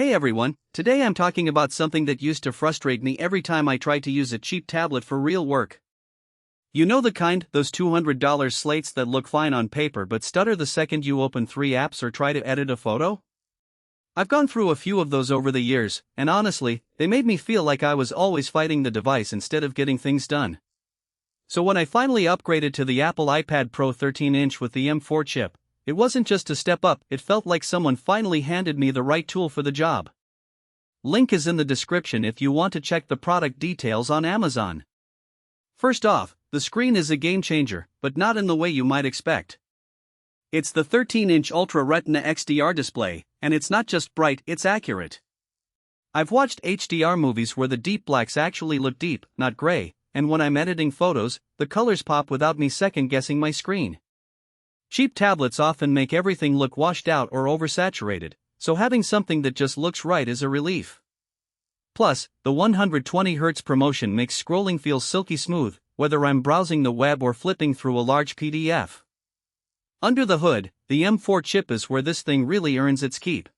Hey everyone, today I'm talking about something that used to frustrate me every time I tried to use a cheap tablet for real work. You know the kind, those $200 slates that look fine on paper but stutter the second you open 3 apps or try to edit a photo? I've gone through a few of those over the years, and honestly, they made me feel like I was always fighting the device instead of getting things done. So when I finally upgraded to the Apple iPad Pro 13-inch with the M4 chip, it wasn't just a step up, it felt like someone finally handed me the right tool for the job. Link is in the description if you want to check the product details on Amazon. First off, the screen is a game changer, but not in the way you might expect. It's the 13-inch Ultra Retina XDR display, and it's not just bright, it's accurate. I've watched HDR movies where the deep blacks actually look deep, not gray, and when I'm editing photos, the colors pop without me second-guessing my screen. Cheap tablets often make everything look washed out or oversaturated, so having something that just looks right is a relief. Plus, the 120Hz promotion makes scrolling feel silky smooth, whether I'm browsing the web or flipping through a large PDF. Under the hood, the M4 chip is where this thing really earns its keep.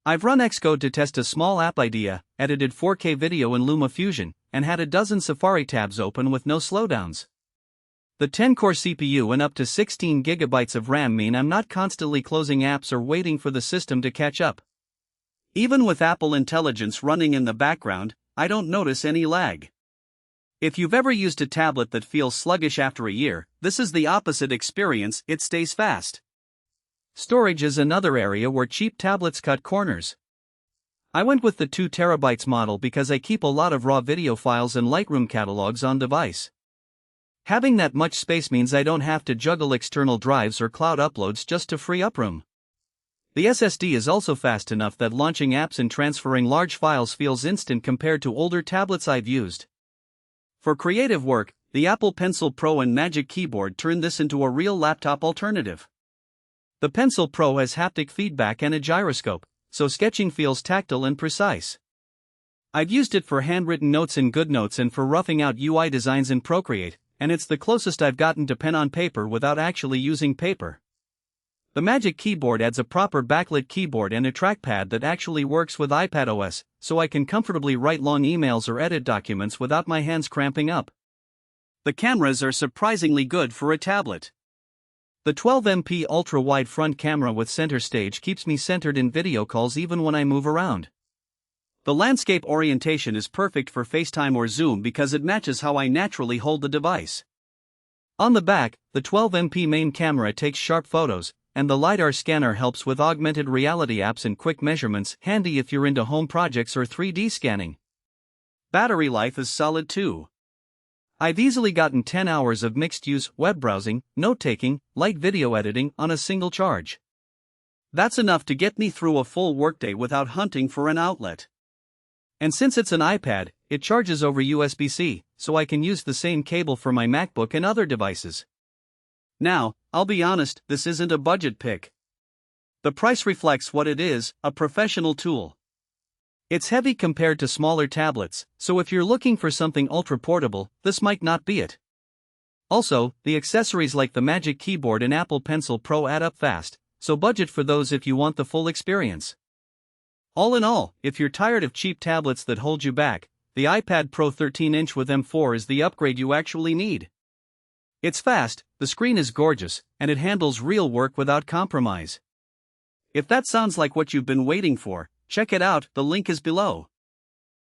I've run Xcode to test a small app idea, edited 4K video in LumaFusion, and had a dozen Safari tabs open with no slowdowns. The 10-core CPU and up to 16 GB of RAM mean I'm not constantly closing apps or waiting for the system to catch up. Even with Apple Intelligence running in the background, I don't notice any lag. If you've ever used a tablet that feels sluggish after a year, this is the opposite experience, it stays fast. Storage is another area where cheap tablets cut corners. I went with the 2 TB model because I keep a lot of raw video files and Lightroom catalogs on device. Having that much space means I don't have to juggle external drives or cloud uploads just to free up room. The SSD is also fast enough that launching apps and transferring large files feels instant compared to older tablets I've used. For creative work, the Apple Pencil Pro and Magic Keyboard turn this into a real laptop alternative. The Pencil Pro has haptic feedback and a gyroscope, so sketching feels tactile and precise. I've used it for handwritten notes in GoodNotes and for roughing out UI designs in Procreate, and it's the closest I've gotten to pen on paper without actually using paper. The Magic Keyboard adds a proper backlit keyboard and a trackpad that actually works with iPadOS, so I can comfortably write long emails or edit documents without my hands cramping up. The cameras are surprisingly good for a tablet. The 12MP ultra-wide front camera with center stage keeps me centered in video calls even when I move around. The landscape orientation is perfect for FaceTime or Zoom because it matches how I naturally hold the device. On the back, the 12MP main camera takes sharp photos, and the LiDAR scanner helps with augmented reality apps and quick measurements, handy if you're into home projects or 3D scanning. Battery life is solid too. I've easily gotten 10 hours of mixed-use web browsing, note-taking, light video editing on a single charge. That's enough to get me through a full workday without hunting for an outlet. And since it's an iPad, it charges over USB-C, so I can use the same cable for my MacBook and other devices. Now, I'll be honest, this isn't a budget pick. The price reflects what it is, a professional tool. It's heavy compared to smaller tablets, so if you're looking for something ultra-portable, this might not be it. Also, the accessories like the Magic Keyboard and Apple Pencil Pro add up fast, so budget for those if you want the full experience. All in all, if you're tired of cheap tablets that hold you back, the iPad Pro 13-inch with M4 is the upgrade you actually need. It's fast, the screen is gorgeous, and it handles real work without compromise. If that sounds like what you've been waiting for, check it out, the link is below.